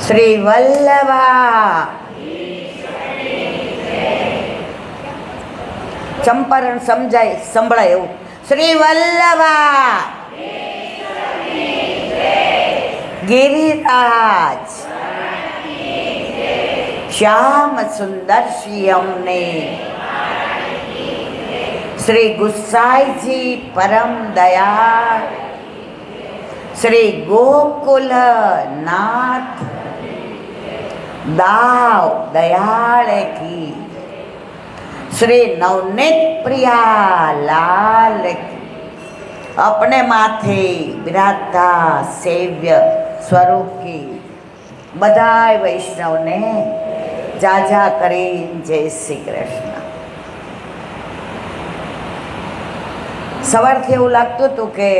શ્રી વલ્લભા ચંપારણ સમજાય સંભળાય એવું. શ્રી વલ્લભા ગિરિરાજ શ્યામ સુંદર શ્રી અમને શ્રી ગુસાઈજી પરમ દયાળ શ્રી ગોકુલ નાથ દાવ દયાળ કી શ્રી નવનીત પ્રિયા લાલ કી. अपने माथे विराजता सेव्य स्वरूप की बधाई वैष्णव ने जाजा करी जय श्री कृष्ण. સવારથી એવું લાગતું હતું કે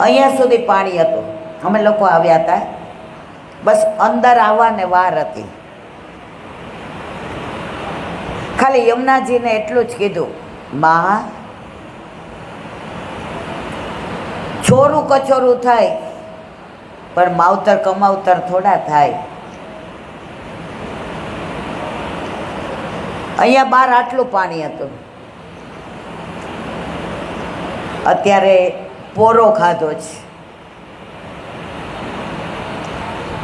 અહીંયા સુધી પાણી હતું. અમે લોકો આવ્યા હતા, બસ અંદર આવવાને વાર હતી. ખાલી યમુનાજીને એટલું જ કીધું, માં છોરું કચોરું થાય પણ માવતર કમાવતર થોડા થાય. અહીંયા બહાર આટલું પાણી હતું, અત્યારે પોરો ખાધો છે.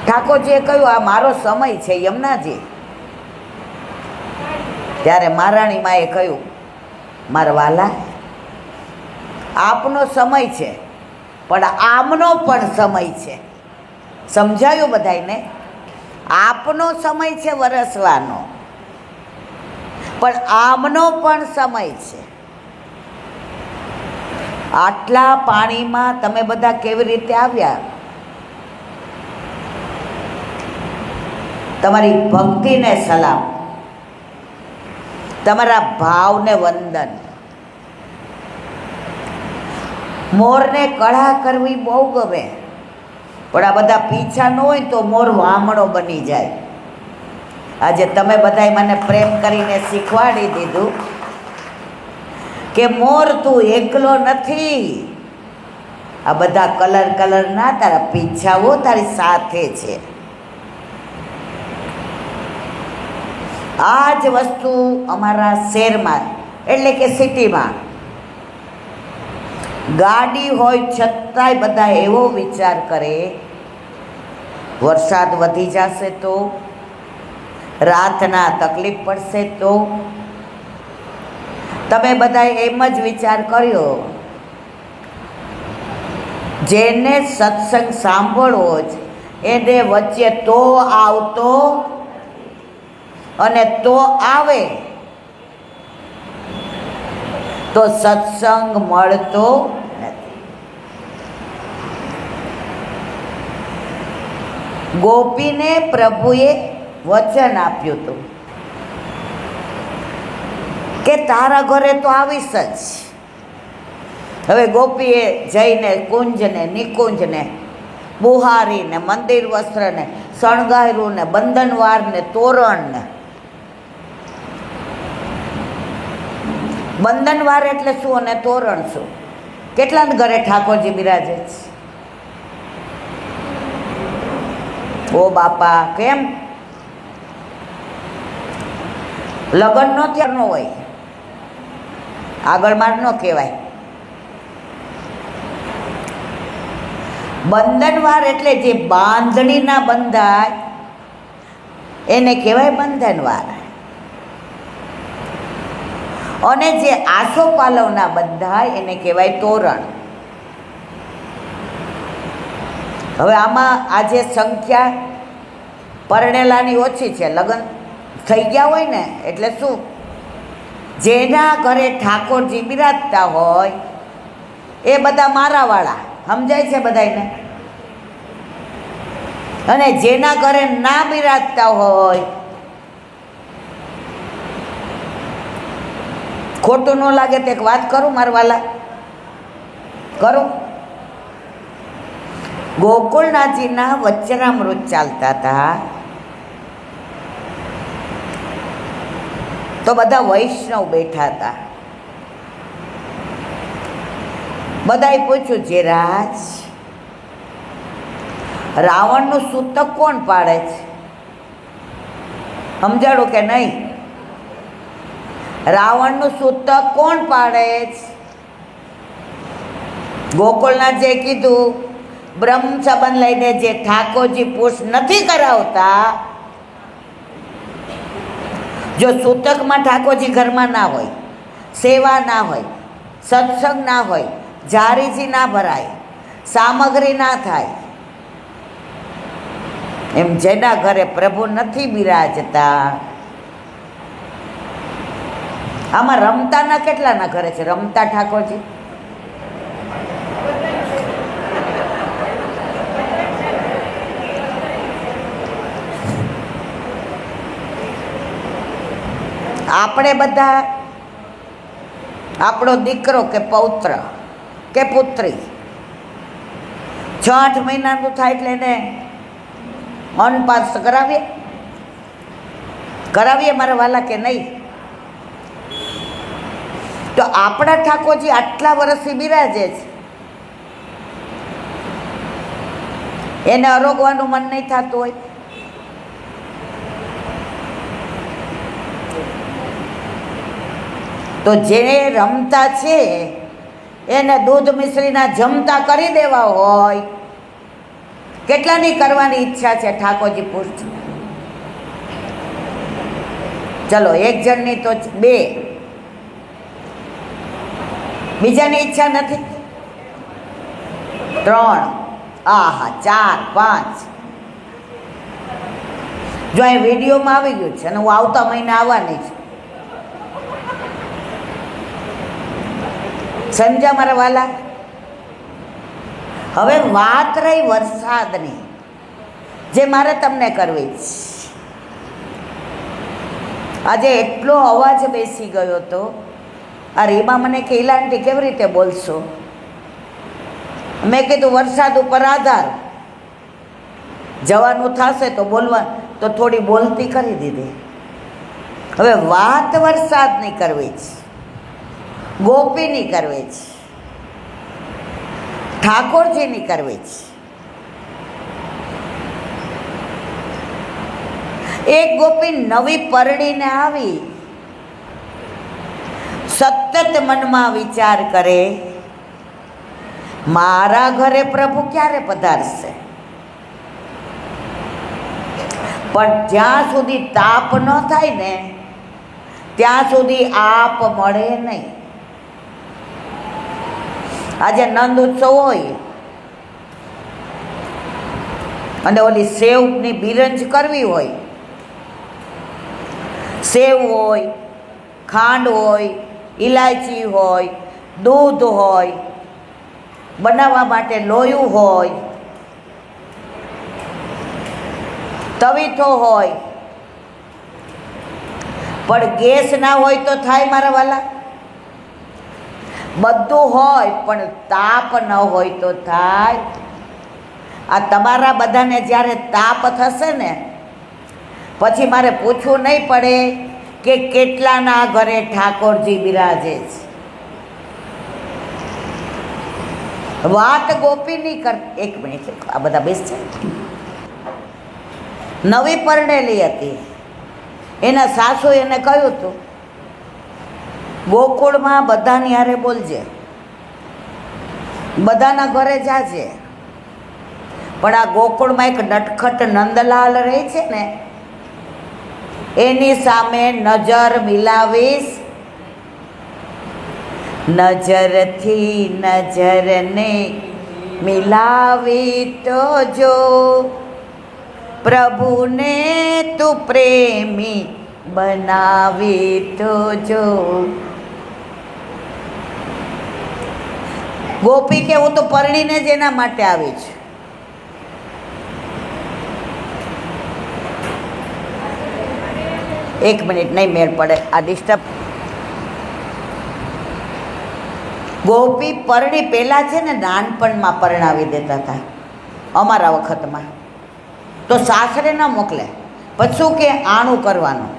ઠાકોરજીએ કહ્યું આ મારો સમય છે યમુનાજી. ત્યારે મહારાણી માએ કહ્યું, મારા વાલા, આપનો સમય છે પણ આમનો પણ સમય છે. સમજાયું બધાયને? આપનો સમય છે વરસવાનો, પણ આમનો પણ સમય છે. આટલા પાણીમાં તમે બધા કેવી રીતે આવ્યા? તમારી ભક્તિને સલામ, તમારા ભાવને વંદન. મોરને કળા કરવી બહુ ગમે, પણ આ બધા પીછા ન હોય તો મોર વામણો બની જાય. આજે તમે બધાએ મને પ્રેમ કરીને શીખવાડી દીધું કે મોર તું એકલો નથી, આ બધા કલરના તારા પીછાઓ તારી સાથે છે. આ જ વસ્તુ અમારા શહેરમાં એટલે કે સિટીમાં ગાડી હોય છતાંય બધા એવો વિચાર કરે, વરસાદ વધી જશે તો, રાતના તકલીફ પડશે તો. તમે બધાએ એમ જ વિચાર કર્યો, જેને સત્સંગ સાંભળવો જ એને વચ્ચે તો આવતો અને તો આવે તો સત્સંગ મળતો નથી. ગોપીને પ્રભુએ વચન આપ્યું હતું કે તારા ઘરે તો આવીશ જ. હવે ગોપીએ જઈને કુંજને નિકુંજને બુહારીને મંદિર વસ્ત્રને શણગાર્યું ને બંધનવારને તોરણને. બંધનવાર એટલે શું અને તોરણ શું? કેટલાને ઘરે ઠાકોરજી બિરાજે છે? ઓ બાપા, કેમ લગ્ન નો થયા ન હોય, આગળ માર ન કહેવાય. બંધનવાર એટલે જે બાંધણીના બંધાય એને કહેવાય બંધનવાર, અને જે આસોપાલવના બંધાય એને કહેવાય તોરણ. હવે આમાં આજે સંખ્યા પરણેલાની ઓછી છે, લગ્ન થઈ ગયા હોય ને એટલે શું, જેના ઘરે ઠાકોરજી બિરાજતા હોય એ બધા મારાવાળા, સમજાય છે બધાને? અને જેના ઘરે ના બિરાજતા હોય, ખોટું ન લાગે તો એક વાત કરું મારા વાલા, કરું. ગોકુળનાથજીના વચનામૃત ચાલતા હતા તો બધા વૈષ્ણવ બેઠા હતા. બધાએ પૂછ્યું, જે રાજ રાવણનું સૂતક કોણ પાડે છે? સમજાડું કે નહીં? રાવણનું સૂતક કોણ પાડે છે? ગોકુળનાથે કીધું બ્રહ્મ સંબંધ લઈને જે ઠાકોરજી પુરુષ નથી કરાવતા, જો સૂતકમાં ઠાકોરજી ઘરમાં ના હોય, સેવા ના હોય, સત્સંગ ના હોય, જારીજી ના ભરાય, સામગ્રી ના થાય, એમ જેના ઘરે પ્રભુ નથી બિરાજતા. આમાં રમતાના કેટલાના ઘરે છે? રમતા ઠાકોરજી આપણે બધા, આપણો દીકરો કે પૌત્ર કે પુત્રી 6-8 મહિનાનું થાય એટલે એને અનપાસ કરાવીએ મારા વાલા કે નહીં? તો આપણા ઠાકોરજી આટલા વર્ષથી બિરાજે છે, એને અરોગવાનું મન નહીં થતું હોય? તો જે રમતા છે એને દૂધ મિશ્રીના જમતા કરી દેવા હોય, કેટલાની કરવાની ઈચ્છા છે ઠાકોરજી પૂછ? ચલો 1 જણની તો 2, બીજાની ઈચ્છા નથી? 3, આહા 4, 5. જો અહીં વિડીયોમાં આવી ગયું છે અને હું આવતા મહિને આવવાની છું. સમજ્યા મારા વાલા? હવે વાત રહી વરસાદની, જે મારે તમને કરવી છે. આજે એટલો અવાજ બેસી ગયો હતો. આ રીમા મને કે ઈલાંટી કેવી રીતે બોલશો? મેં કીધું વરસાદ ઉપર આધાર, જવાનું થશે તો બોલવા, તો થોડી બોલતી કરી દીધી. હવે વાત વરસાદની કરવી છે, ગોપીની કરવી છે, ઠાકોરજીની કરવી છે. એક ગોપી નવી પરણીને આવી, સતત મનમાં વિચાર કરે મારા ઘરે પ્રભુ ક્યારે પધારશે? પણ જ્યાં સુધી તાપ ન થાય ને ત્યાં સુધી આપ મળે નહીં. આજે નંદ ઉત્સવ હોય અને ઓલી સેવની બિરંજ કરવી હોય, સેવ હોય, ખાંડ હોય, ઇલાયચી હોય, દૂધ હોય, બનાવવા માટે લોયું હોય, તવીથો હોય, પણ ગેસ ના હોય તો થાય મારા વાલા? બધું હોય પણ તાપ ન હોય તો થાય? આ તમારા બધાને જ્યારે તાપ થશે ને પછી મારે પૂછવું નહીં પડે કે કેટલાના ઘરે ઠાકોરજી બિરાજે છે. વાત ગોપીની કર. 1 મિનિટ, આ બધા બેસશે. નવી પરણેલી હતી, એના સાસુ એને કહ્યું હતું ગોકુળમાં બધાની હારે બોલજે, બધાના ઘરે જાજે, પણ આ ગોકુળમાં એક નટખટ નંદલાલ રહે છે ને, એની સામે નજર મિલાવીશ, નજરથી નજરને મિલાવી તો જો, પ્રભુને તું પ્રેમી બનાવી તો જો. ગોપી કે હું તો પરણીને જ એના માટે આવી છું. એક મિનિટ, નહીં મેળ પડે, આ ડિસ્ટર્બ. ગોપી પરણી પહેલાં છે ને નાનપણમાં પરણાવી દેતા હતા અમારા વખતમાં, તો સાસરે ન મોકલે, પછી શું કે આણું કરવાનું.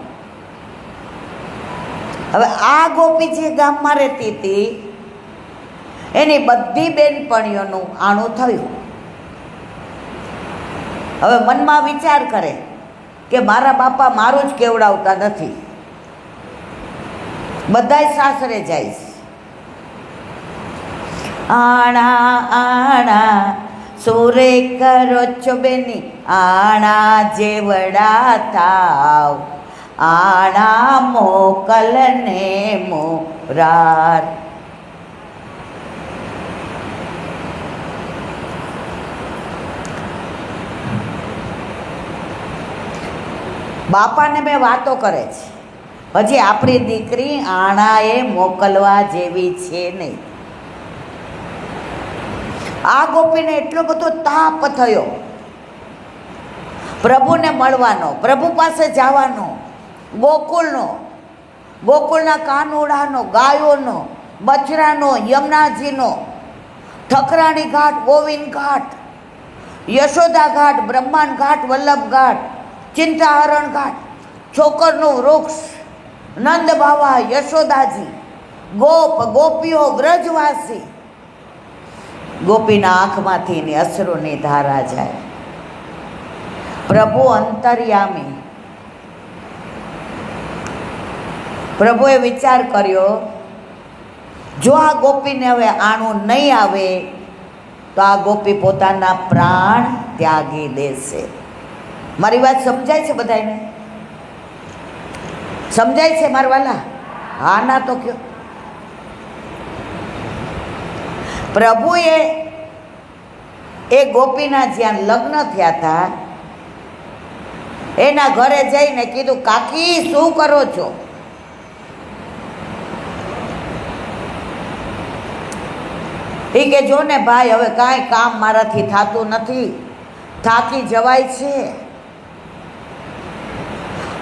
હવે આ ગોપી જે ગામમાં રહેતી હતી એની બધી બેનપણીઓનું આણું થયું. હવે મનમાં વિચાર કરે કે મારા બાપા મારું જ કેવડાવતા નથી, બધાય સાસરે જાય છે. આણા આણા સોરે કરો છો બેની, આણા જેવડા થાવ, આણા મોકલને મોરાર. બાપાને મેં વાતો કરે છે, હજી આપણી દીકરી આણાએ મોકલવા જેવી છે નહીં. આ ગોપીને એટલો બધો તાપ થયો પ્રભુને મળવાનો, પ્રભુ પાસે જવાનો, ગોકુળનો, ગોકુળના કાનુડાનો, ગાયોનો, બચરાનો, યમુનાજીનો, ઠકરાણી ઘાટ, ગોવિંદ ઘાટ, યશોદા ઘાટ, બ્રહ્માંડ ઘાટ, વલ્લભ ઘાટ, ચિંતાહરણ ઘાટ, છોકરનું વૃક્ષ, નંદ બાવા, યશોદાજી, ગોપ ગોપીઓ, વ્રજવાસી. ગોપીના આંખમાંથી અશ્રુની ધારા જાય. પ્રભુ અંતર્યામી. પ્રભુએ વિચાર કર્યો, જો આ ગોપીને હવે આણું નહીં આવે તો આ ગોપી પોતાના પ્રાણ ત્યાગી દેશે. મારી વાત સમજાય છે બધાને? સમજાય છે મારા વાલા? હા ના તો કયો. પ્રભુએ એ ગોપીના જ્યાં લગ્ન થયા હતા એના ઘરે જઈને કીધું, કાકી શું કરો છો? એ કે જો ને ભાઈ, હવે કાંઈ કામ મારાથી થતું નથી, થાકી જવાય છે,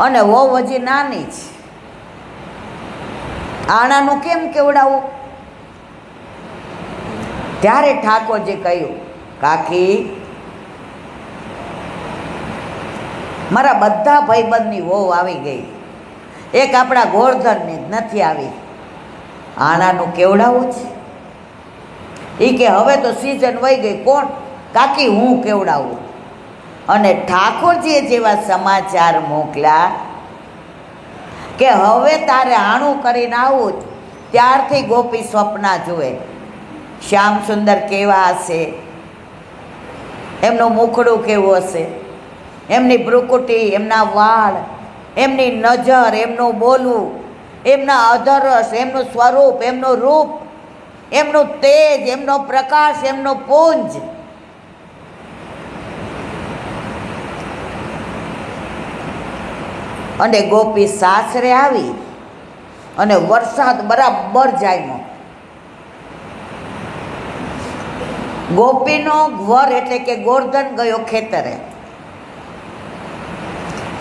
અને વહુ હજી નાની છે, આણાનું કેમ કેવડાવું? ત્યારે ઠાકોરજી કહ્યું, કાકી મારા બધા ભાઈબંધની વહુ આવી ગઈ, એક આપણા ગોરધનની જ નથી આવી, આણાનું કેવડાવું છે? એ કે હવે તો સિઝન વહી ગઈ, કોણ? કાકી હું કેવડાવું. અને ઠાકોરજીએ જેવા સમાચાર મોકલ્યા કે હવે તારે આણું કરીને આવું, ત્યારથી ગોપી સ્વપ્ના જુએ. શ્યામ સુંદર કેવા હશે, એમનું મુખડું કેવું હશે, એમની ભ્રુકુટી, એમના વાળ, એમની નજર, એમનું બોલવું, એમના અધરસ, એમનું સ્વરૂપ, એમનું રૂપ, એમનું તેજ, એમનો પ્રકાશ, એમનો પુંજ. અને ગોપી સાસરે આવી અને વરસાદ બરાબર જામ્યો. ગોપીનો વર એટલે કે ગોરધન ગયો ખેતરે,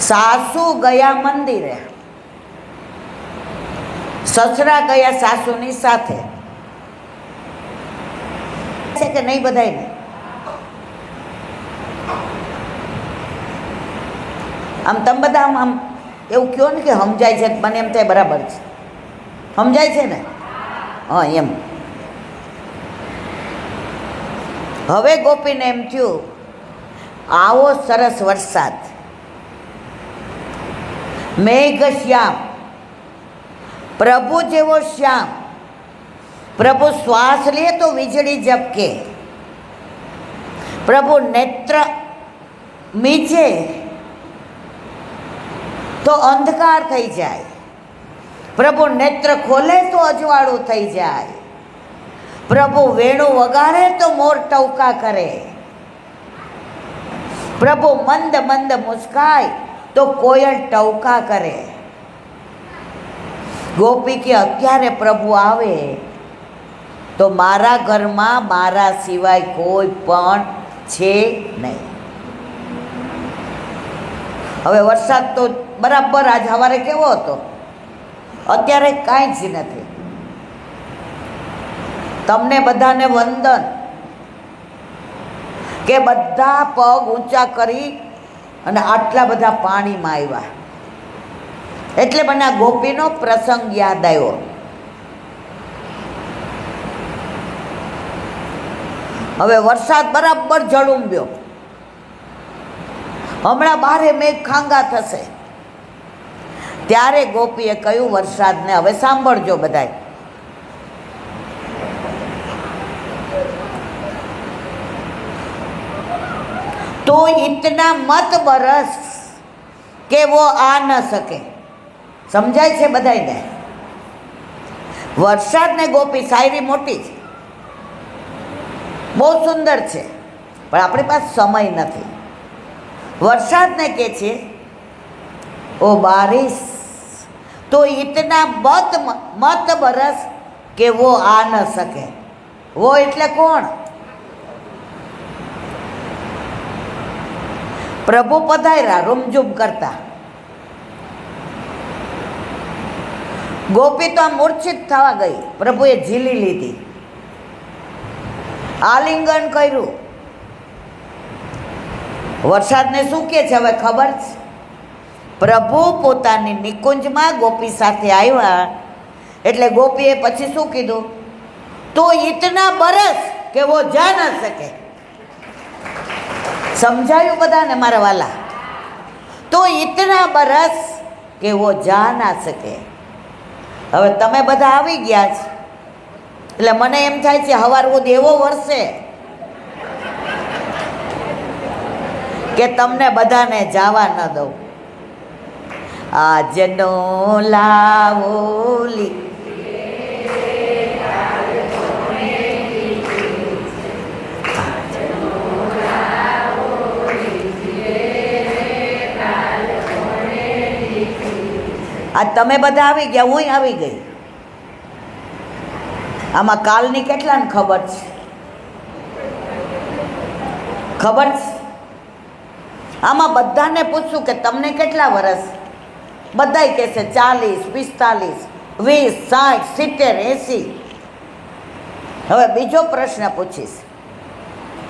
સાસુ ગયા મંદિરે, સસરા ગયા સાસુની સાથે. છે કે નહીં બધાયને? આમ તમે બધા આમ એવું કહો ને કે સમજાય છે, મને એમ થાય બરાબર છે, સમજાય છે ને? હા એમ. હવે ગોપીને એમ થયું, આવો સરસ વરસાદ, મેઘ શ્યામ, પ્રભુ જેવો શ્યામ, પ્રભુ શ્વાસ લે તો વીજળી ઝબકે, પ્રભુ નેત્ર મીચે તો અંધકાર થઈ જાય, પ્રભુ નેત્ર ખોલે તો અજવાળું થઈ જાય, પ્રભુ વેણું વગાડે તો મોર ટવકા કરે, પ્રભુ મંદ મંદ મુસ્કાય તો કોયલ ટવકા કરે. ગોપી કે અત્યારે પ્રભુ આવે તો મારા ઘરમાં મારા સિવાય કોઈ પણ છે નહીં. હવે વરસાદ તો બરાબર આજ સવારે કેવો હતો, અત્યારે કાંઈ જ નથી. તમને બધાને વંદન કે બધા પગ ઊંચા કરી અને આટલા બધા પાણીમાં આવ્યા, એટલે મને આ ગોપીનો પ્રસંગ યાદ આવ્યો. હવે વરસાદ બરાબર ઝળુંબ્યો હમણાં બારે મેઘ ખાંગા થશે. ત્યારે ગોપીએ કહ્યું વરસાદને, હવે સાંભળજો બધાય, तो इतना मत बरस કે वो आ ન શકે. સમજાય છે બધાને? વરસાદને ગોપી, શાયરી મોટી છે, બહુ સુંદર છે, પણ આપણી પાસે સમય નથી. વરસાદને કહે છે ઓ બારિશ તો ઇતના મત બરસ કે વો આ ન શકે. વો એટલે કોણ? પ્રભુ પધાર્યા રૂમઝૂમ કરતા. ગોપી તો આ મૂર્છિત થવા ગઈ, પ્રભુએ ઝીલી લીધી, આલિંગન કર્યું. વરસાદને શું કહે છે હવે ખબર છે? પ્રભુ પોતાની નિકુંજમાં ગોપી સાથે આવ્યા એટલે ગોપીએ પછી શું કીધું? તો ઇતના બરસ કે વો જા ન શકે. સમજાયું બધાને મારા વાલા? તો ઇતના બરસ કે વો જા ના શકે. હવે તમે બધા આવી ગયા છે એટલે મને એમ થાય છે હવાર સુધી એવો વરસે કે તમને બધાને જવા ન દઉં. આજનો લાવોલી આ તમે બધા આવી ગયા, હું આવી ગઈ. આમાં કાલની કેટલાને ખબર છે? ખબર છે? આમાં બધાને પૂછું કે તમને કેટલા વર્ષ? બધાય કહેશે 40, 45, 20, 60, 70, 80. હવે બીજો પ્રશ્ન પૂછીશ,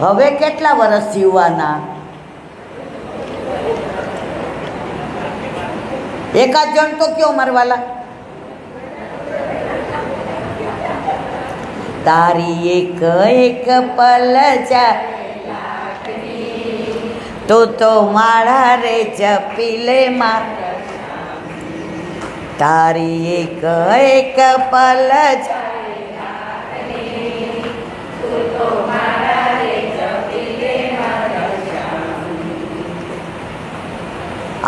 હવે કેટલા વર્ષ જીવવાના? એકાદ જણ તો કયો મારવાલા? તારી એક એક પલ જા તો માળા રે જપી લે માં. તારી એક એક પલ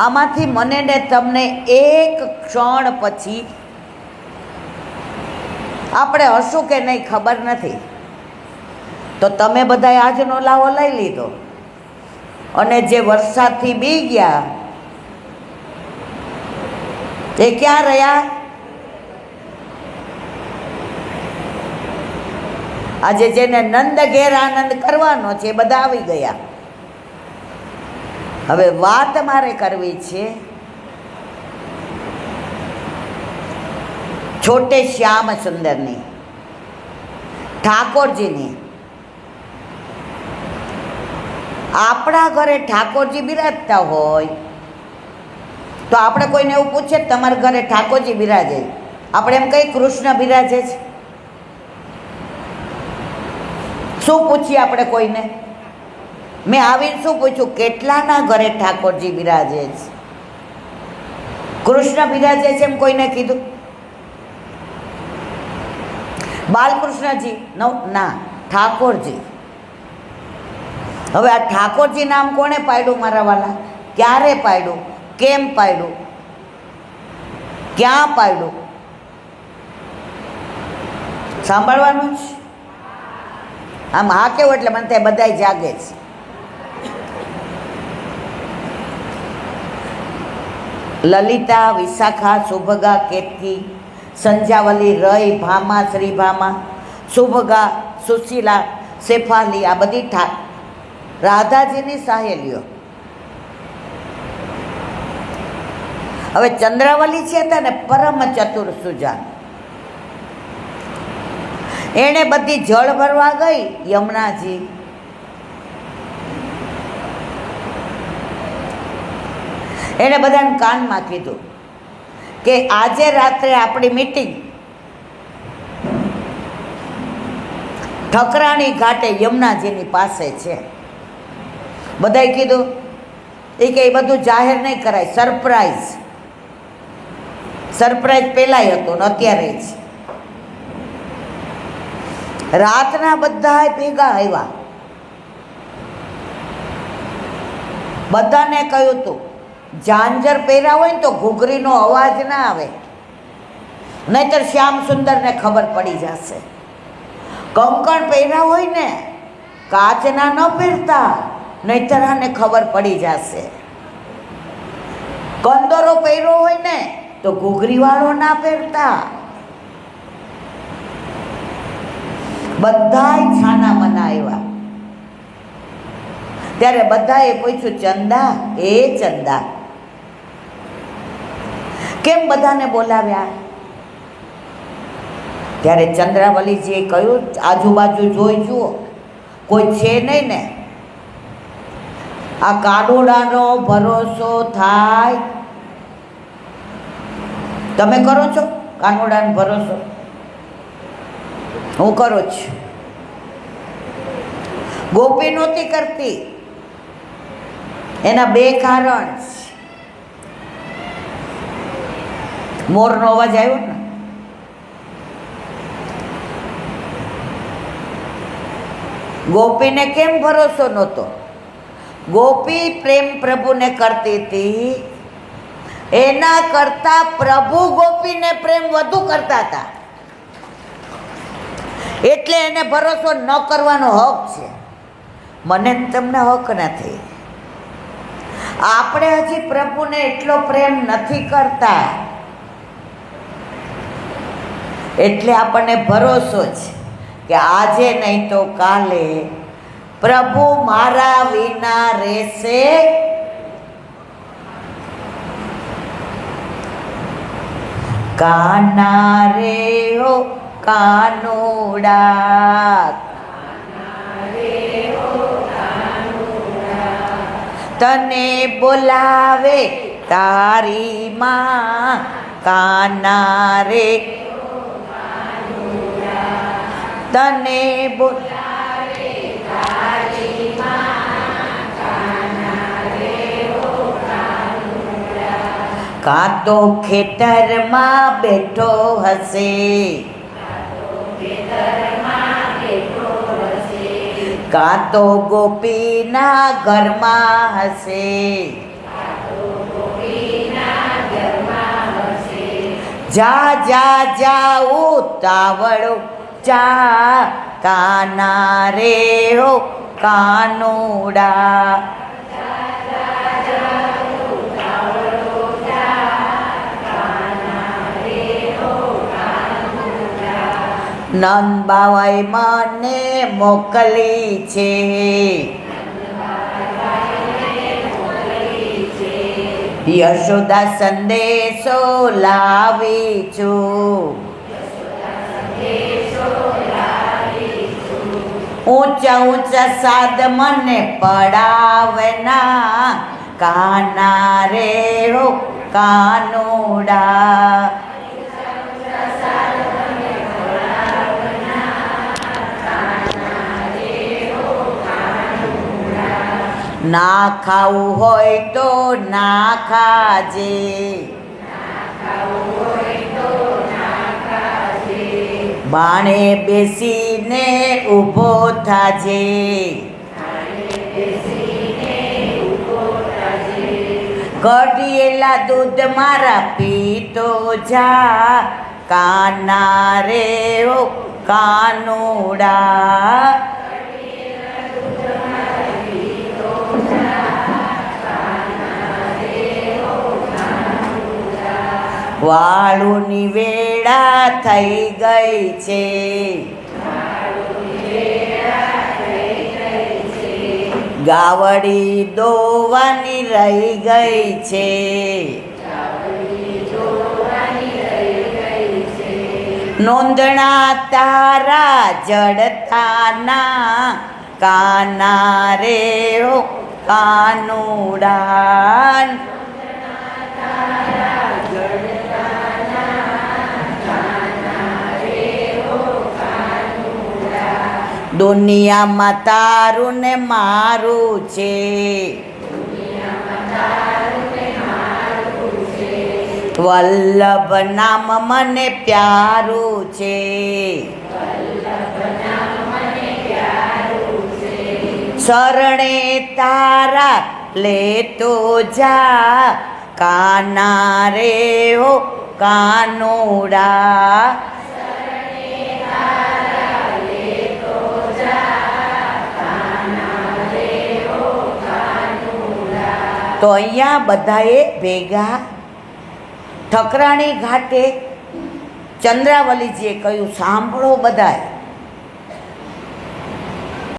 આમાંથી મને ને તમને એક ક્ષણ પછી આપણે હશું કે નહીં ખબર નથી. તો તમે બધાએ આજનો લાવો લઈ લીધો અને જે વરસાદથી બી ગયા તે ક્યાં રહ્યા? આજે જેને નંદ ઘેર આનંદ કરવાનો છે એ બધા આવી ગયા. હવે વાત મારે કરવી છે છોટે શ્યામ સુંદરની, ઠાકોરજીની. આપણા ઘરે ઠાકોરજી બિરાજતા હોય તો આપણે કોઈને એવું પૂછે તમારા ઘરે ઠાકોરજી બિરાજે, આપણે એમ કઈ કૃષ્ણ બિરાજે છે? શું પૂછીએ આપણે કોઈને? મેં આવીને શું પૂછ્યું, કેટલાના ઘરે ઠાકોરજી બિરાજે છે? કૃષ્ણ બિરાજે છે એમ કોઈને કીધું? બાલકૃષ્ણજી ના, ઠાકોરજી. હવે આ ઠાકોરજી નામ કોણે પાડ્યું મારા વાલા? ક્યારે પાડ્યું? કેમ પાડ્યું? ક્યાં પાડ્યું? સાંભળવાનું જ. આમ હા કેવું એટલે મને ત્યાં બધાય જાગે છે. લલિતા, વિશાખા, સુભગા, કેતકી, સંજાવલી, રય, ભામા, શ્રીભામા, સુભગા, સુશીલા, શેફાલી, આ બધી રાધાજીની સહેલીઓ. હવે ચંદ્રાવલી છે તને પરમ ચતુર સુજાન, એણે બધી જળ ભરવા ગઈ યમુનાજી. એણે બધાને કાનમાં કીધું કે આજે રાત્રે આપણી મીટિંગ ઠકરાણી ઘાટે યમુનાજીની પાસે છે. બધાએ કીધું એ કે એ બધું જાહેર નહીં કરાય, સરપ્રાઈઝ પહેલાંય હતું ને અત્યારે જ. રાતના બધા ભેગા આવ્યા, બધાને કહ્યું હતું ઝાંઝર પહેર્યા હોય ને તો ઘૂઘરીનો અવાજ ના આવે, નહીતર શ્યામ સુંદરને ખબર પડી જશે. કંકણ પહેર્યા હોય ને કાચના ન પહેરતા, નહીતર આને ખબર પડી જશે. કંદોરો પહેર્યો હોય ને તો ઘૂઘરીવાળો ના પહેરતા. બધાય છાના મના આવ્યા. ત્યારે બધાએ પૂછ્યું, ચંદા, એ ચંદા, કેમ બધાને બોલાવ્યા? ત્યારે ચંદ્રાવલીજીએ કહ્યું, આજુબાજુ જોઈ જુઓ, કોઈ છે નહીં ને. આ કાનુડાનો ભરોસો થાય? તમે કરો છો કાનુડાનો ભરોસો? હું કરું છું. ગોપી નહોતી કરતી. એના બે કારણ છે. મોરનો અવાજ આવ્યો ને, ગોપીને કેમ ભરોસો નહોતો? ગોપી પ્રેમ પ્રભુને કરતી હતી, એના કરતા પ્રભુ ગોપીને પ્રેમ વધુ કરતા હતા, એટલે એને ભરોસો ન કરવાનો હક છે. મને તમને હક નથી. આપણે હજી પ્રભુને એટલો પ્રેમ નથી કરતા, એટલે આપણને ભરોસો છે કે આજે નહીં તો કાલે પ્રભુ મારા વિના રહેશે. કાના રે હો કાનુડા, તને બોલાવે તારી માં, કાના રે તને બોલાવે તારી માં, કાના રે ઓ કાનુડા. કાં તો ખેતરમાં બેઠો હશે, કાં તો ગોપીના ઘરમાં હશે, જા જા જા ઉતાવળો જા, કાના રે હો કાનુડા. નંદ બાવાએ મને મોકલી છે, યશોદા સંદેશો લાવી છું, ઊંચા ઊંચા સાદ મને પડાવના, કાના રે હો કાનુડા. ના ખાવું હોય તો ના ખાજે, બાણે બેસીને ઊભો થાજે, કઢિયેલા દૂધ મારા પીતો જા, કાના રે ઓ કાનુડા. વાળુની વેળા થઈ ગઈ છે, ગાવડી દોવાની રહી ગઈ છે, નોંધણા તારા જડતાના, કાના રે ઓ કાનુડા. દુનિયામાં તારું ને મારું છે, વલ્લભ નામ મને પ્યારું છે, શરણે તારા લેતો જા, કાના રે હો કાનુડા. તો અહીંયા બધાએ ભેગા ઠકરાણી ઘાટે ચંદ્રાવલીજીએ કહ્યું, સાંભળો બધાએ,